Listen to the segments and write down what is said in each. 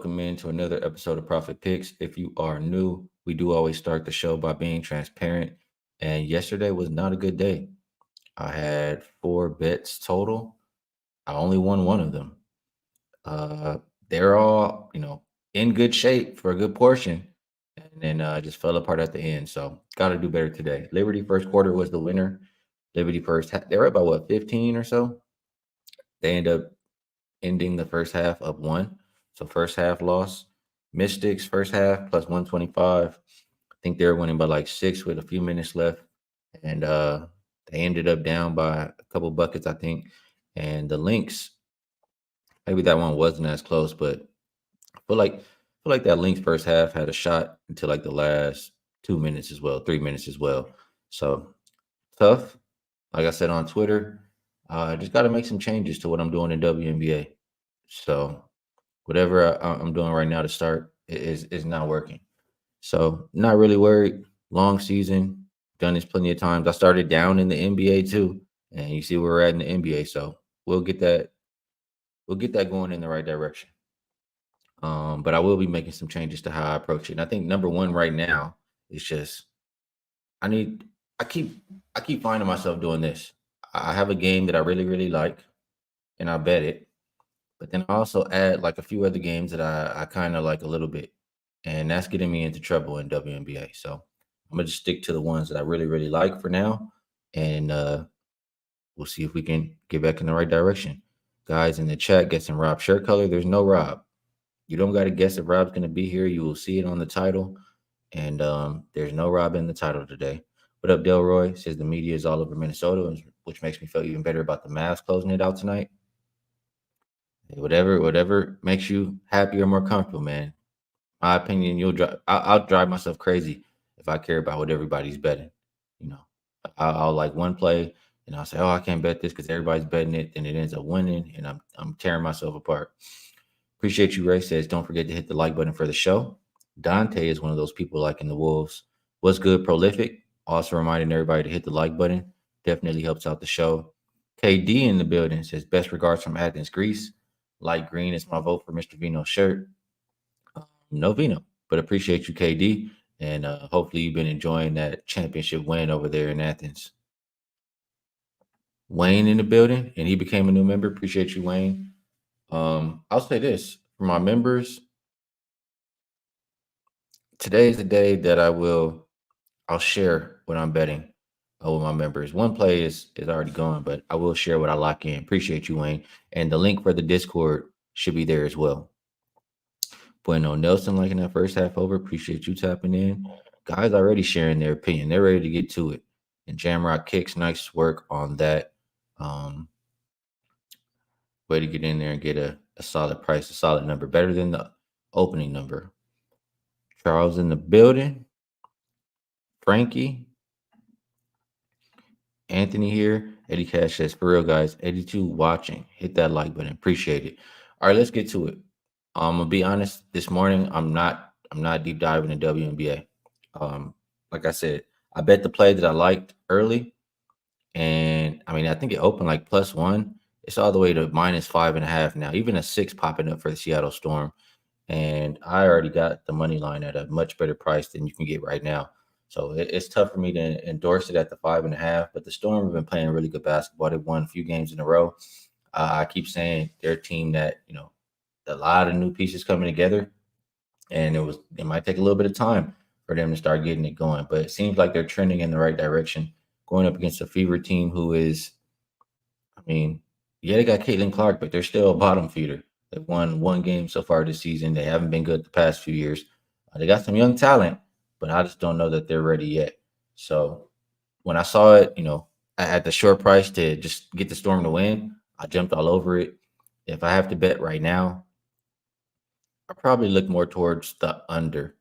welcome into another episode of Profit Picks. If you are new, we do always start the show by being transparent. And yesterday was not a good day. I had four bets total. I only won one of them. Uh, they're all, in good shape for a good portion. And then just fell apart at the end. So got to do better today. Liberty first quarter was the winner. Liberty they were about what, 15 or so? They end up ending the first half up one. So first half loss. Mystics first half plus 125. I think they were winning by like six with a few minutes left. And they ended up down by a couple buckets, I think. And the Lynx, maybe that one wasn't as close, but I feel like that Lynx first half had a shot until like the last 2 minutes as well, 3 minutes as well. So tough. Like I said on Twitter, just got to make some changes to what I'm doing in WNBA. So whatever I'm doing right now to start is not working. So not really worried. Long season, done this plenty of times. I started down in the NBA too, and you see where we're at in the NBA. So we'll get that going in the right direction. But I will be making some changes to how I approach it. And I think number one right now is just I need I keep I keep finding myself doing this. I have a game that I really, really like, and I bet it. But then I also add like a few other games that I kind of like a little bit. And that's getting me into trouble in WNBA. So I'm gonna just stick to the ones that I really, really like for now. And we'll see if we can get back in the right direction. Guys in the chat guessing Rob shirt color. There's no Rob. You don't gotta guess if Rob's gonna be here. You will see it on the title. And there's no Rob in the title today. What up, Delroy? Says the media is all over Minnesota, which makes me feel even better about the Mavs closing it out tonight. Hey, whatever makes you happier, more comfortable, man. My opinion, I'll drive myself crazy if I care about what everybody's betting. You know, I'll like one play, and I'll say, "Oh, I can't bet this because everybody's betting it," and it ends up winning, and I'm tearing myself apart. Appreciate you, Ray. Says, don't forget to hit the like button for the show. Dante is one of those people like in the Wolves. What's good, prolific? Also reminding everybody to hit the like button. Definitely helps out the show. KD in the building says, best regards from Athens, Greece. Light green is my vote for Mr. Vino's shirt. No Vino, but appreciate you, KD. And hopefully you've been enjoying that championship win over there in Athens. Wayne in the building, and he became a new member. Appreciate you, Wayne. I'll say this for my members. Today is the day that I'll share what I'm betting with my members. One play is already gone, but I will share what I lock in. Appreciate you, Wayne. And the link for the Discord should be there as well. Bueno Nelson liking that first half over. Appreciate you tapping in. Guys already sharing their opinion. They're ready to get to it. And Jamrock Kicks, nice work on that. Way to get in there and get a solid price, a solid number, better than the opening number. Charles in the building. Frankie. Anthony here. Eddie Cash says, for real, guys, 82 watching. Hit that like button. Appreciate it. All right, let's get to it. I'm gonna be honest. This morning, I'm not deep diving in WNBA. Like I said, I bet the play that I liked early, and I mean, I think it opened like +1. It's all the way to -5.5 now. Even a 6 popping up for the Seattle Storm, and I already got the money line at a much better price than you can get right now. So it's tough for me to endorse it at the 5.5. But the Storm have been playing really good basketball. They've won a few games in a row. I keep saying they're a team that a lot of new pieces coming together, and it might take a little bit of time for them to start getting it going. But it seems like they're trending in the right direction, going up against a Fever team who is, I mean, yeah, they got Caitlin Clark, but they're still a bottom feeder. They've won one game so far this season. They haven't been good the past few years. They got some young talent, but I just don't know that they're ready yet. So when I saw it, at the short price to just get the Storm to win, I jumped all over it. If I have to bet right now, I probably look more towards the under.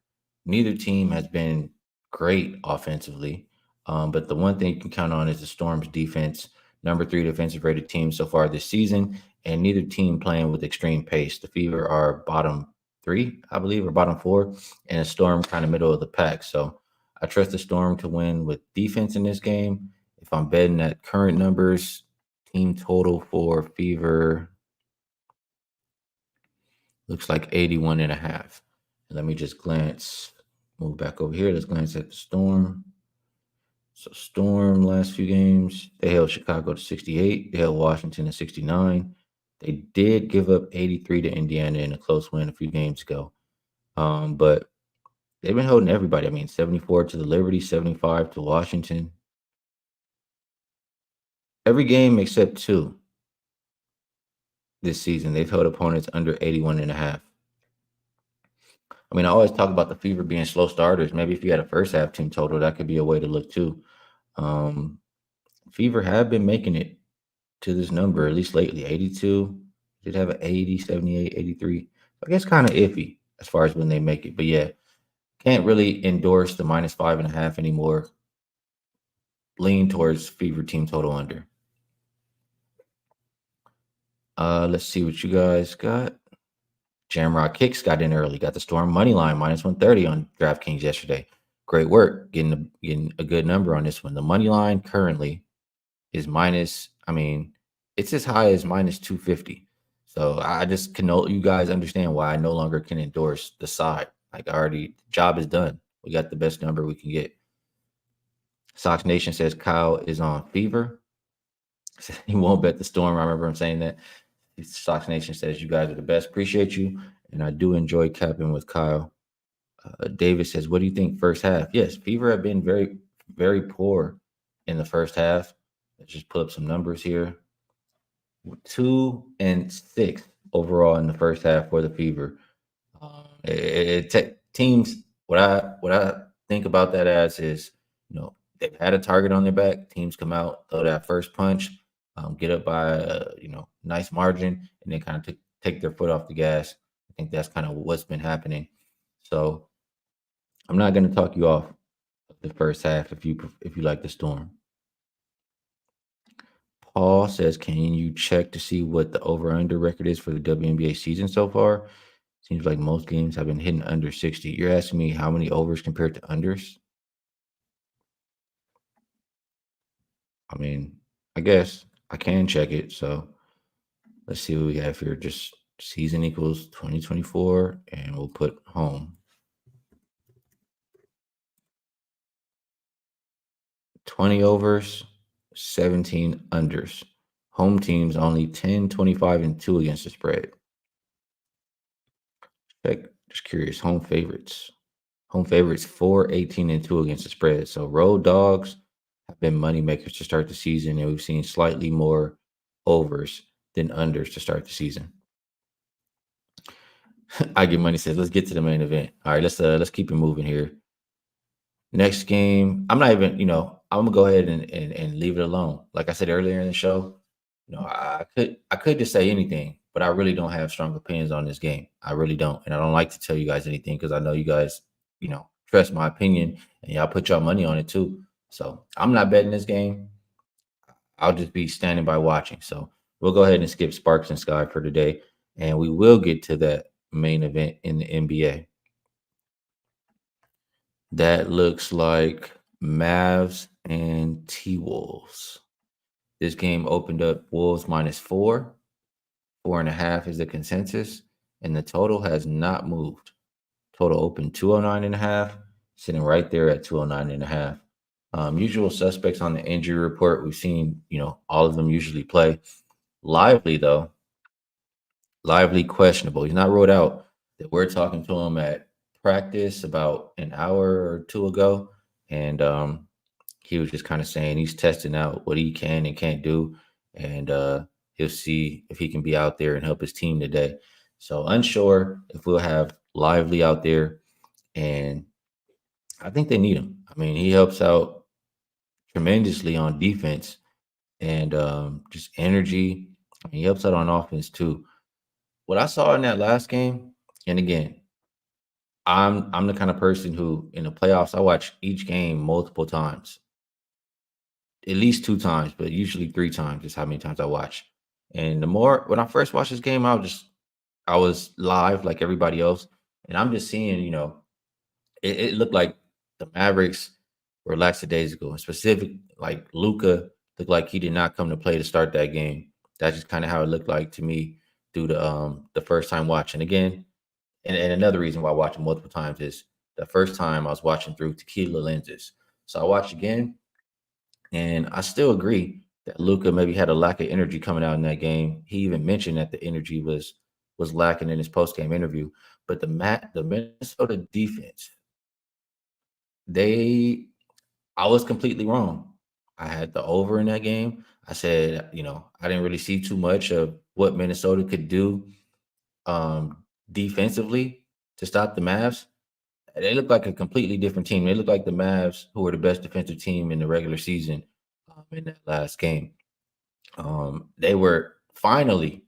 Neither team has been great offensively, but the one thing you can count on is the Storm's defense. Number 3 defensive rated team so far this season, and neither team playing with extreme pace. The Fever are bottom 3, I believe, or bottom 4, and the Storm kind of middle of the pack. So I trust the Storm to win with defense in this game. If I'm betting at current numbers, team total for Fever Looks like 81 and a half. And let me just move back over here. Let's glance at the Storm. So Storm last few games, they held Chicago to 68. They held Washington to 69. They did give up 83 to Indiana in a close win a few games ago. But they've been holding everybody. I mean, 74 to the Liberty, 75 to Washington. Every game except two this season, they've held opponents under 81 and a half. I mean, I always talk about the Fever being slow starters. Maybe if you had a first half team total, that could be a way to look too. Um, Fever have been making it to this number, at least lately. 82. Did have an 80, 78, 83. I guess kind of iffy as far as when they make it. But yeah, can't really endorse the -5.5 anymore. Lean towards Fever team total under. Let's see what you guys got. Jamrock Kicks got in early. Got the Storm money line -130 on DraftKings yesterday. Great work getting a good number on this one. The money line currently is minus. I mean, it's as high as -250. So I just can know you guys understand why I no longer can endorse the side. Like job is done. We got the best number we can get. Sox Nation says Kyle is on fever. He won't bet the Storm. I remember him saying that. Sox Nation says you guys are the best. Appreciate you, and I do enjoy capping with Kyle. David says, "What do you think first half?" Yes, Fever have been very, very poor in the first half. Let's just put up some numbers here. 2-6 overall in the first half for the Fever. Teams. What I think about that as is, they've had a target on their back. Teams come out, throw that first punch, get up by nice margin, and then kind of take their foot off the gas. I think that's kind of what's been happening. So I'm not going to talk you off the first half if you like the Storm. Paul says, "Can you check to see what the over/under record is for the WNBA season so far? Seems like most games have been hitting under 60." You're asking me how many overs compared to unders? I mean, I guess I can check it. So let's see what we have here. Just season equals 2024, and we'll put home. 20 overs, 17 unders. Home teams only 10, 25, and 2 against the spread. Just curious. Home favorites. Home favorites 4, 18, and 2 against the spread. So road dogs have been money makers to start the season, and we've seen slightly more overs than unders to start the season. I get money says, let's get to the main event. All right, let's keep it moving here. Next game, I'm not even, I'm gonna go ahead and leave it alone. Like I said earlier in the show, I could just say anything, but I really don't have strong opinions on this game. I really don't. And I don't like to tell you guys anything because I know you guys, trust my opinion and y'all put your money on it too. So I'm not betting this game. I'll just be standing by watching. So we'll go ahead and skip Sparks and Sky for today. And we will get to that main event in the NBA. That looks like Mavs and T-Wolves. This game opened up Wolves -4. 4.5 is the consensus, and the total has not moved. Total open 209.5, sitting right there at 209.5. Usual suspects on the injury report. We've seen, all of them usually play. Lively, though. Lively questionable. He's not ruled out. That we're talking to him at practice about an hour or two ago, and he was just kind of saying he's testing out what he can and can't do, and he'll see if he can be out there and help his team today. So unsure if we'll have Lively out there, and I think they need him. I mean, he helps out tremendously on defense and just energy. I mean, he helps out on offense too. What I saw in that last game, and again, I'm the kind of person who in the playoffs I watch each game multiple times, at least 2 times, but usually 3 times is how many times I watch. And the more when I first watched this game, I was live like everybody else, and I'm just seeing, it looked like the Mavericks were lackadaisical, and specific like Luca looked like he did not come to play to start that game. That's just kind of how it looked like to me. due to the first time watching again. And another reason why I watch it multiple times is the first time I was watching through tequila lenses. So I watched again, and I still agree that Luca maybe had a lack of energy coming out in that game. He even mentioned that the energy was lacking in his post game interview. But the Minnesota defense, they I was completely wrong. I had the over in that game. I said, I didn't really see too much of what Minnesota could do defensively to stop the Mavs. They look like a completely different team. They look like the Mavs, who were the best defensive team in the regular season in that last game. They were finally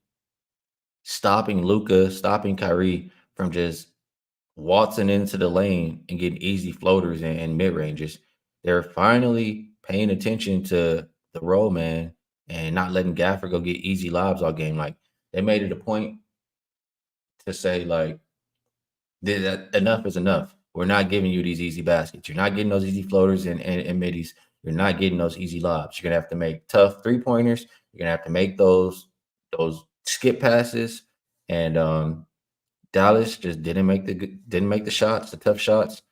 stopping Luca, stopping Kyrie from just waltzing into the lane and getting easy floaters and mid ranges. They're finally paying attention to the role man and not letting Gaffer go get easy lobs all game. Like they made it a point to say, like, that enough is enough. We're not giving you these easy baskets. You're not getting those easy floaters and middies. You're not getting those easy lobs. You're gonna have to make tough 3 pointers. You're gonna have to make those skip passes. And Dallas just didn't make the shots, the tough shots.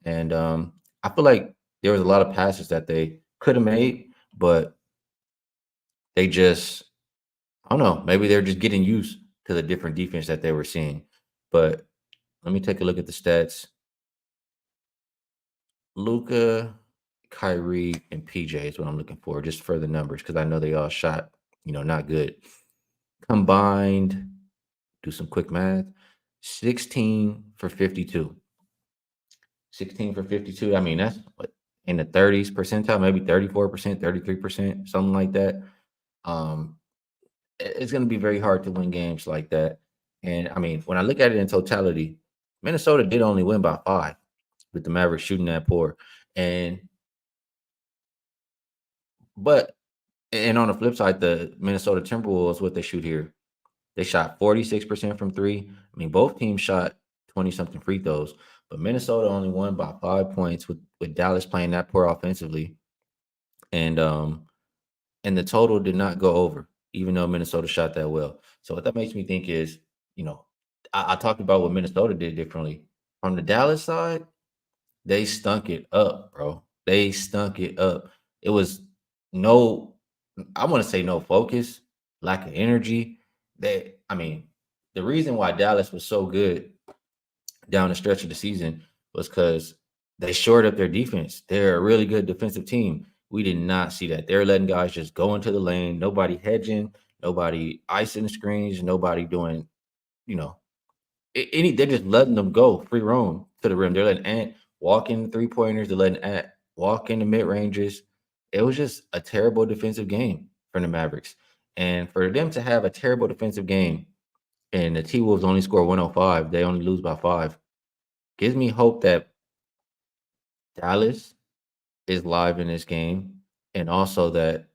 And I feel like there was a lot of passes that they could have made, but they just I don't know. Maybe they're just getting used to the different defense that they were seeing. But let me take a look at the stats. Luca, Kyrie, and PJ is what I'm looking for, just for the numbers, because I know they all shot, not good. Combined, do some quick math, 16 for 52. 16 for 52. I mean, that's what in the 30s percentile, maybe 34%, 33%, something like that. Um, it's going to be very hard to win games like that. And I mean, when I look at it in totality, Minnesota did only win by 5 with the Mavericks shooting that poor. And but and on the flip side, the Minnesota Timberwolves, what they shoot here, they shot 46% from three. I mean, both teams shot 20 something free throws, but Minnesota only won by 5 points with Dallas playing that poor offensively. And the total did not go over, even though Minnesota shot that well. So what that makes me think is, you know, I talked about what Minnesota did differently. On the Dallas side, they stunk it up, bro. They stunk it up. It was no, I want to say no focus, lack of energy. I mean, the reason why Dallas was so good down the stretch of the season was because they shored up their defense. They're a really good defensive team. We did not see that. They're letting guys just go into the lane, nobody hedging, nobody icing the screens, nobody doing, you know, they're just letting them go free roam to the rim. They're letting Ant walk in the 3 pointers. They're letting Ant walk in the mid ranges. It was just a terrible defensive game from the Mavericks. And for them to have a terrible defensive game and the T Wolves only score 105, they only lose by 5, gives me hope that Dallas is live in this game, and also that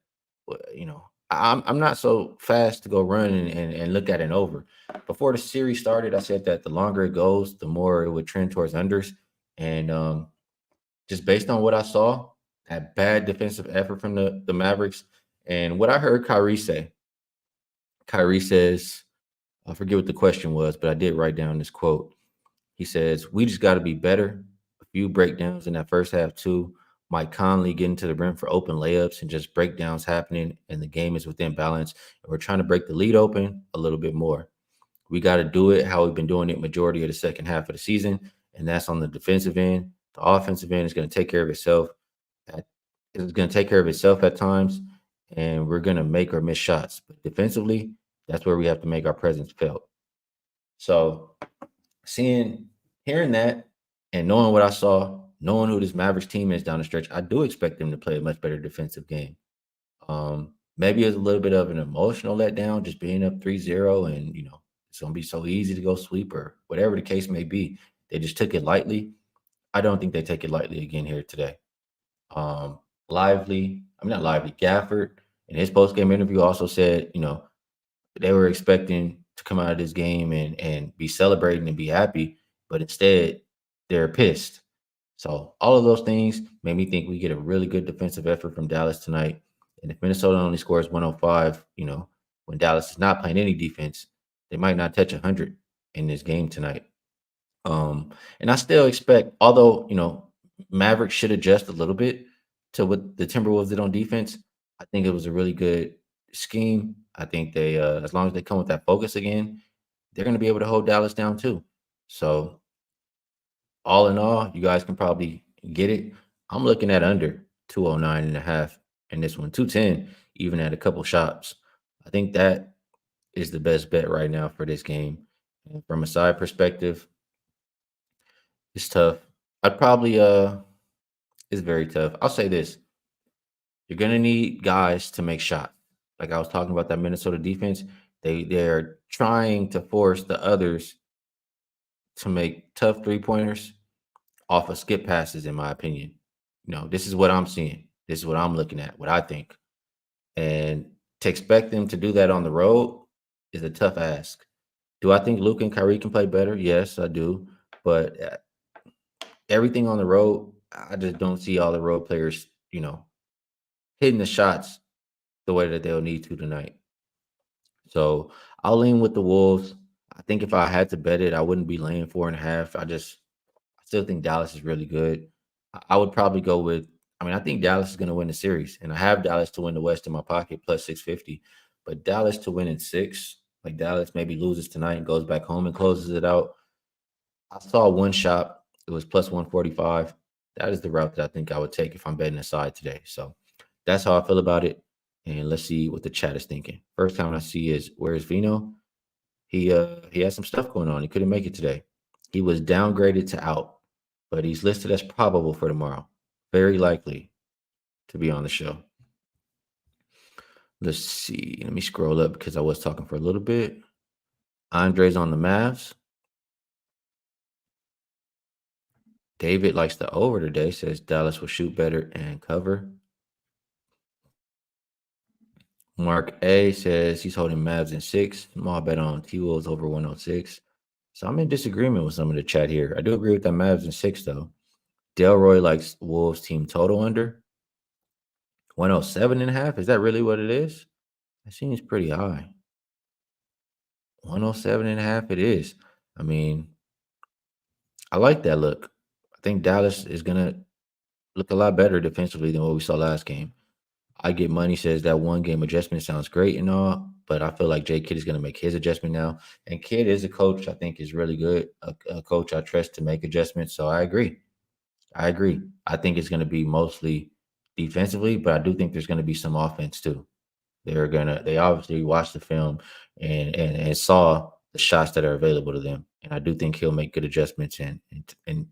I'm not so fast to go run and look at an over. Before the series started, I said that the longer it goes, the more it would trend towards unders. And just based on what I saw, that bad defensive effort from the Mavericks, and what I heard Kyrie say. Kyrie says, I forget what the question was, but I did write down this quote. He says, "We just got to be better. A few breakdowns in that first half too. Mike Conley getting to the rim for open layups and just breakdowns happening, and the game is within balance. And we're trying to break the lead open a little bit more. We got to do it how we've been doing it majority of the second half of the season, and that's on the defensive end. The offensive end is going to take care of itself. It's going to take care of itself at times, and we're going to make or miss shots. But defensively, that's where we have to make our presence felt." So hearing that and knowing what I saw, knowing who this Mavericks team is down the stretch, I do expect them to play a much better defensive game. Maybe it's a little bit of an emotional letdown, just being up 3-0, and it's gonna be so easy to go sweep or whatever the case may be. They just took it lightly. I don't think they take it lightly again here today. Not Lively, Gafford in his post game interview also said, they were expecting to come out of this game and be celebrating and be happy, but instead they're pissed. So all of those things made me think we get a really good defensive effort from Dallas tonight. And if Minnesota only scores 105, when Dallas is not playing any defense, They might not touch 100 in this game tonight. And I still expect, although Mavericks should adjust a little bit to what the Timberwolves did on defense. I think it was a really good scheme. I think they, as long as they come with that focus again, they're going to be able to hold Dallas down too. So all in all, you guys can probably get it. I'm looking at under 209.5 in this one, 210, even at a couple shots. I think that is the best bet right now for this game. And from a side perspective, it's tough. I'd probably it's very tough. I'll say this. You're gonna need guys to make shots. Like I was talking about that Minnesota defense. They're trying to force the others to make tough 3-pointers off of skip passes, in my opinion. This is what I'm seeing. This is what I'm looking at, what I think. And to expect them to do that on the road is a tough ask. Do I think Luke and Kyrie can play better? Yes, I do. But everything on the road, I just don't see all the road players, hitting the shots the way that they'll need to tonight. So I'll lean with the Wolves. I think if I had to bet it, I wouldn't be laying 4.5. I still think Dallas is really good. I would probably go with, I think Dallas is going to win the series, and I have Dallas to win the West in my pocket plus 650. But Dallas to win in six, like Dallas maybe loses tonight and goes back home and closes it out. I saw one shot. It was plus 145. That is the route that I think I would take if I'm betting aside today. So that's how I feel about it. And let's see what the chat is thinking. First time I see is, where's Vino? He has some stuff going on. He couldn't make it today. He was downgraded to out, but he's listed as probable for tomorrow. Very likely to be on the show. Let's see. Let me scroll up because I was talking for a little bit. Andre's on the Mavs. David likes the over today, says Dallas will shoot better and cover. Mark A says he's holding Mavs in 6. Small bet on T-Wolves over 106. So I'm in disagreement with some of the chat here. I do agree with that Mavs in 6, though. Delroy likes Wolves team total under 107.5. Is that really what it is? That seems pretty high. 107.5 it is. I mean, I like that look. I think Dallas is going to look a lot better defensively than what we saw last game. I Get Money says that one game adjustment sounds great and all, but I feel like Jay Kidd is going to make his adjustment now. And Kidd is a coach I think is really good, a coach I trust to make adjustments. So I agree. I think it's going to be mostly defensively, but I do think there's going to be some offense too. They obviously watched the film and saw the shots that are available to them. And I do think he'll make good adjustments and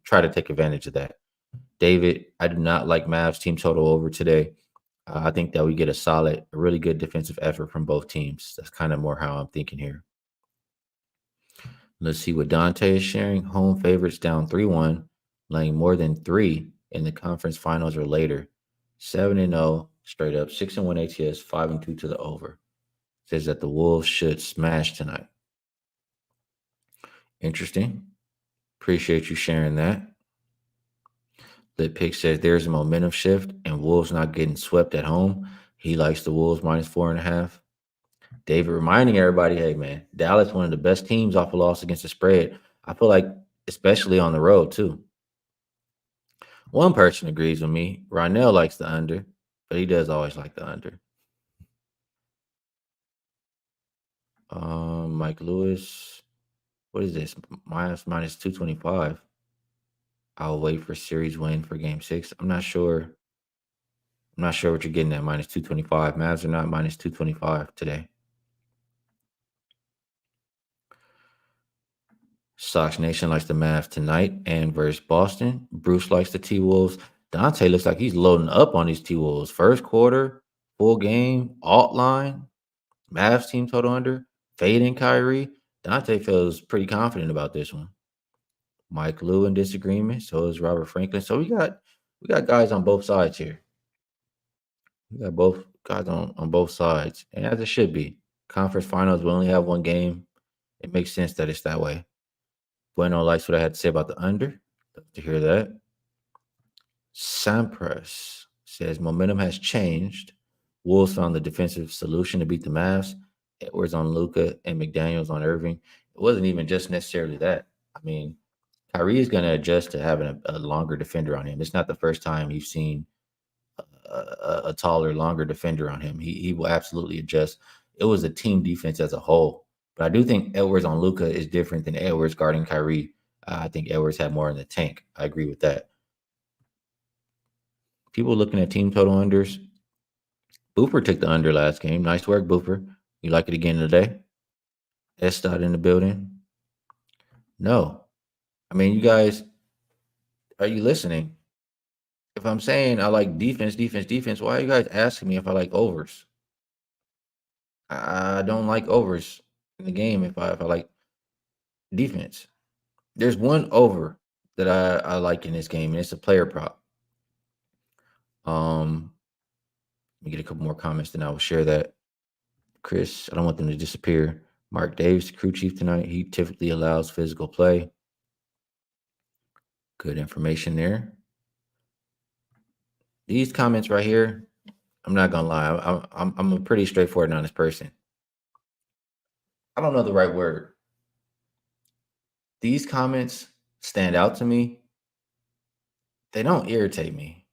try to take advantage of that. David, I do not like Mavs team total over today. I think that we get a really good defensive effort from both teams. That's kind of more how I'm thinking here. Let's see what Dante is sharing. Home favorites down 3-1, laying more than 3 in the conference finals or later. 7-0 straight up, 6-1 ATS, 5-2 to the over. Says that the Wolves should smash tonight. Interesting. Appreciate you sharing that. Lit Pick says there's a momentum shift and Wolves not getting swept at home. He likes the Wolves minus 4.5. David reminding everybody, hey man, Dallas one of the best teams off a loss against the spread. I feel like, especially on the road too. One person agrees with me. Ronell likes the under, but he does always like the under. Mike Lewis, what is this? Minus 225. I'll wait for series win for game 6. I'm not sure. I'm not sure what you're getting at minus 225. Mavs are not minus 225 today. Sox Nation likes the Mavs tonight and versus Boston. Bruce likes the T-Wolves. Dante looks like he's loading up on these T-Wolves. First quarter, full game, alt line, Mavs team total under, fading Kyrie. Dante feels pretty confident about this one. Mike Lou in disagreement. So is Robert Franklin. So we got guys on both sides here. We got both guys on both sides. And as it should be. Conference finals, we only have one game. It makes sense that it's that way. Bueno likes what I had to say about the under. Love to hear that. Sampras says momentum has changed. Wolves found the defensive solution to beat the Mavs. Edwards on Luca, and McDaniels on Irving. It wasn't even just necessarily that. I mean, Kyrie is going to adjust to having a longer defender on him. It's not the first time you've seen a taller, longer defender on him. He will absolutely adjust. It was a team defense as a whole. But I do think Edwards on Luca is different than Edwards guarding Kyrie. I think Edwards had more in the tank. I agree with that. People looking at team total unders. Boofer took the under last game. Nice work, Boofer. You like it again today? Estot in the building. No. I mean, you guys, are you listening? If I'm saying I like defense, defense, defense, why are you guys asking me if I like overs? I don't like overs in the game if I like defense. There's one over that I like in this game, and it's a player prop. Let me get a couple more comments, then I will share that. Chris, I don't want them to disappear. Mark Davis, crew chief tonight. He typically allows physical play. Good information there. These comments right here, I'm not gonna lie. I'm a pretty straightforward and honest person. I don't know the right word. These comments stand out to me. They don't irritate me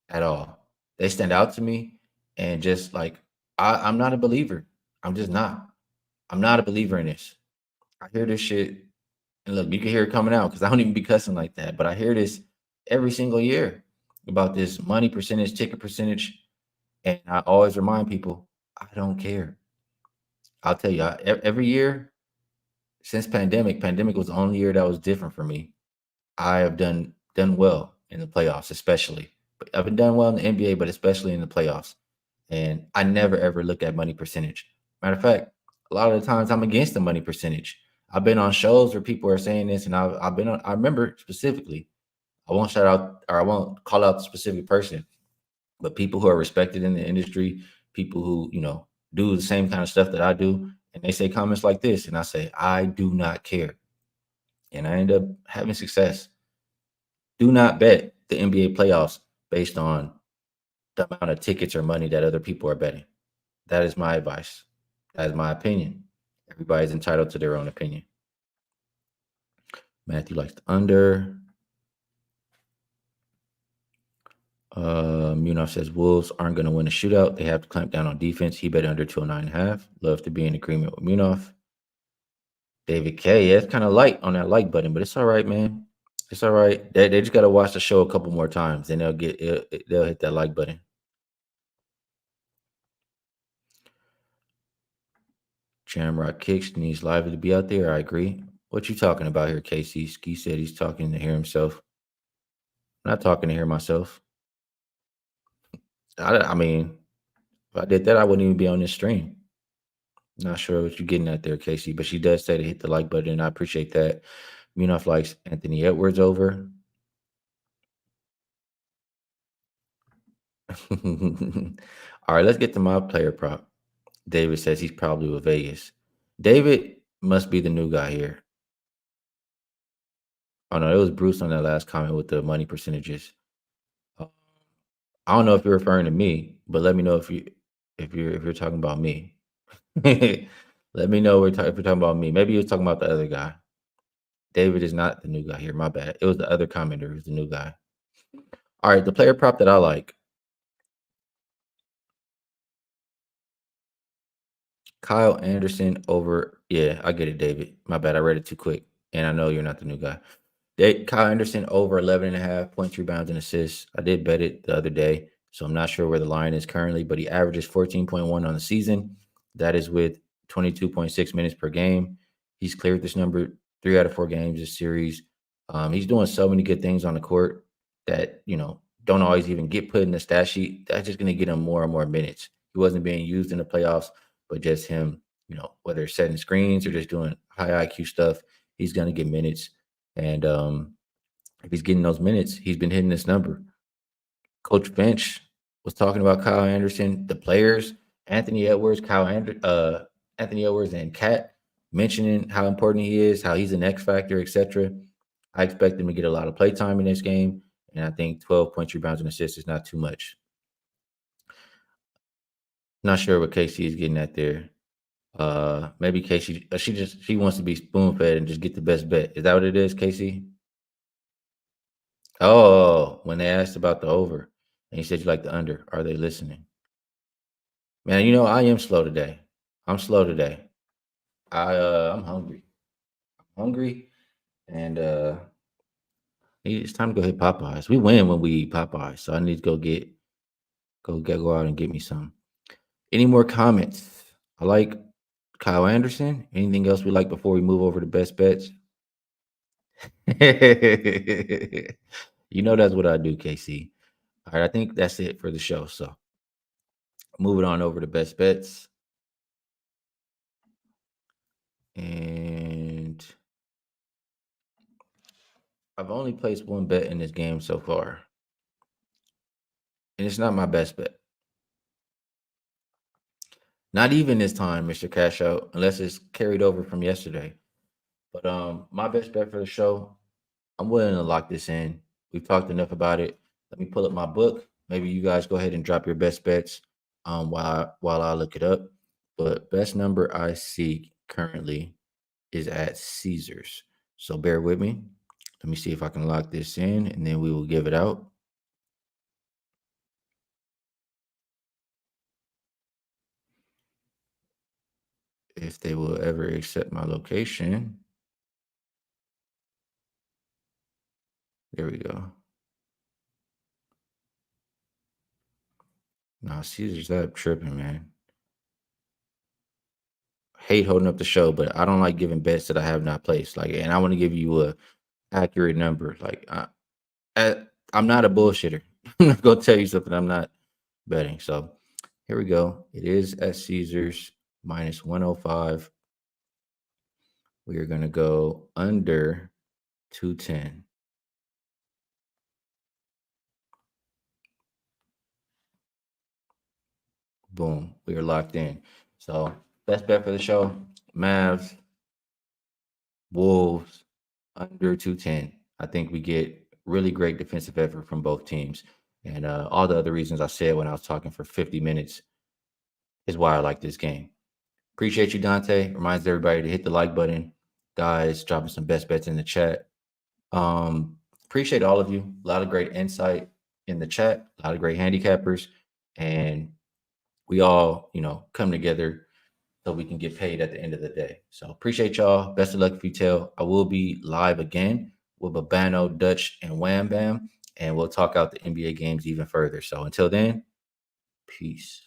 at all. They stand out to me, and just like I'm not a believer. I'm just not. I'm not a believer in this. I hear this shit, and look, you can hear it coming out because I don't even be cussing like that. But I hear this every single year about this money percentage, ticket percentage, and I always remind people, I don't care. I'll tell you, every year since pandemic was the only year that was different for me. I have done well in the playoffs, especially. But I've been done well in the NBA, but especially in the playoffs. And I never ever look at money percentage. Matter of fact, a lot of the times I'm against the money percentage. I've been on shows where people are saying this, and I've been on. I remember specifically. I won't shout out or I won't call out the specific person, but people who are respected in the industry, people who do the same kind of stuff that I do, and they say comments like this, and I say I do not care, and I end up having success. Do not bet the NBA playoffs based on the amount of tickets or money that other people are betting. That is my advice. That is my opinion. Everybody's entitled to their own opinion. Matthew likes the under. Munaf says Wolves aren't going to win a shootout. They have to clamp down on defense. He bet under 209.5. Love to be in agreement with Munaf. David K. Yeah, it's kind of light on that like button, but it's all right, man. It's all right. They just got to watch the show a couple more times, then they'll hit that like button. Jamrock Kicks needs Lively to be out there. I agree. What you talking about here, Casey? Skee said he's talking to hear himself. I'm not talking to hear myself. I mean, if I did that, I wouldn't even be on this stream. Not sure what you're getting at there, Casey, but she does say to hit the like button, and I appreciate that. Munaf likes Anthony Edwards over. All right, let's get to my player prop. David says he's probably with Vegas. David must be the new guy here. Oh no, it was Bruce on that last comment with the money percentages. I don't know if you're referring to me, but let me know if you're talking about me. Let me know if you're talking about me. Maybe you're talking about the other guy. David is not the new guy here. My bad. It was the other commenter who's the new guy. All right, the player prop that I like. Kyle Anderson over. Yeah, I get it, David. My bad. I read it too quick. And I know you're not the new guy. Kyle Anderson over 11.5 points, rebounds, and assists. I did bet it the other day, so I'm not sure where the line is currently, but he averages 14.1 on the season. That is with 22.6 minutes per game. He's cleared this number 3 out of 4 games this series. He's doing so many good things on the court that, don't always even get put in the stat sheet. That's just going to get him more and more minutes. He wasn't being used in the playoffs, but just him, whether it's setting screens or just doing high IQ stuff, he's going to get minutes. And if he's getting those minutes, he's been hitting this number. Coach Finch was talking about Kyle Anderson, the players, Anthony Edwards, Anthony Edwards, and Cat mentioning how important he is, how he's an X factor, etc. I expect him to get a lot of play time in this game, and I think 12 points, rebounds, and assists is not too much. Not sure what KC is getting at there. Maybe Casey. She wants to be spoon fed and just get the best bet. Is that what it is, Casey? Oh, when they asked about the over, and you said you like the under. Are they listening? Man, I am slow today. I'm slow today. I'm hungry. Hungry, and it's time to go hit Popeyes. We win when we eat Popeyes, so I need to go out and get me some. Any more comments? I like Kyle Anderson. Anything else we like before we move over to best bets? That's what I do, KC. All right, I think that's it for the show. So moving on over to best bets. And I've only placed one bet in this game so far. And it's not my best bet. Not even this time, Mr. Cash Out, unless it's carried over from yesterday. But my best bet for the show, I'm willing to lock this in. We've talked enough about it. Let me pull up my book. Maybe you guys go ahead and drop your best bets while I look it up. But best number I see currently is at Caesars. So bear with me. Let me see if I can lock this in, and then we will give it out. If they will ever accept my location. There we go. Nah, Caesars that tripping, man. Hate holding up the show, but I don't like giving bets that I have not placed. Like, and I want to give you a accurate number. Like, I'm not a bullshitter. I'm not gonna tell you something I'm not betting. So here we go. It is at Caesars minus 105. We are gonna go under 210. Boom. We are locked in. So best bet for the show: Mavs, Wolves, under 210. I think we get really great defensive effort from both teams. And all the other reasons I said when I was talking for 50 minutes is why I like this game. Appreciate you, Dante. Reminds everybody to hit the like button. Guys, dropping some best bets in the chat. Appreciate all of you. A lot of great insight in the chat, a lot of great handicappers. And we all, come together so we can get paid at the end of the day. So appreciate y'all. Best of luck if you tell. I will be live again with Babano, Dutch, and Wham Bam, and we'll talk out the NBA games even further. So until then, peace.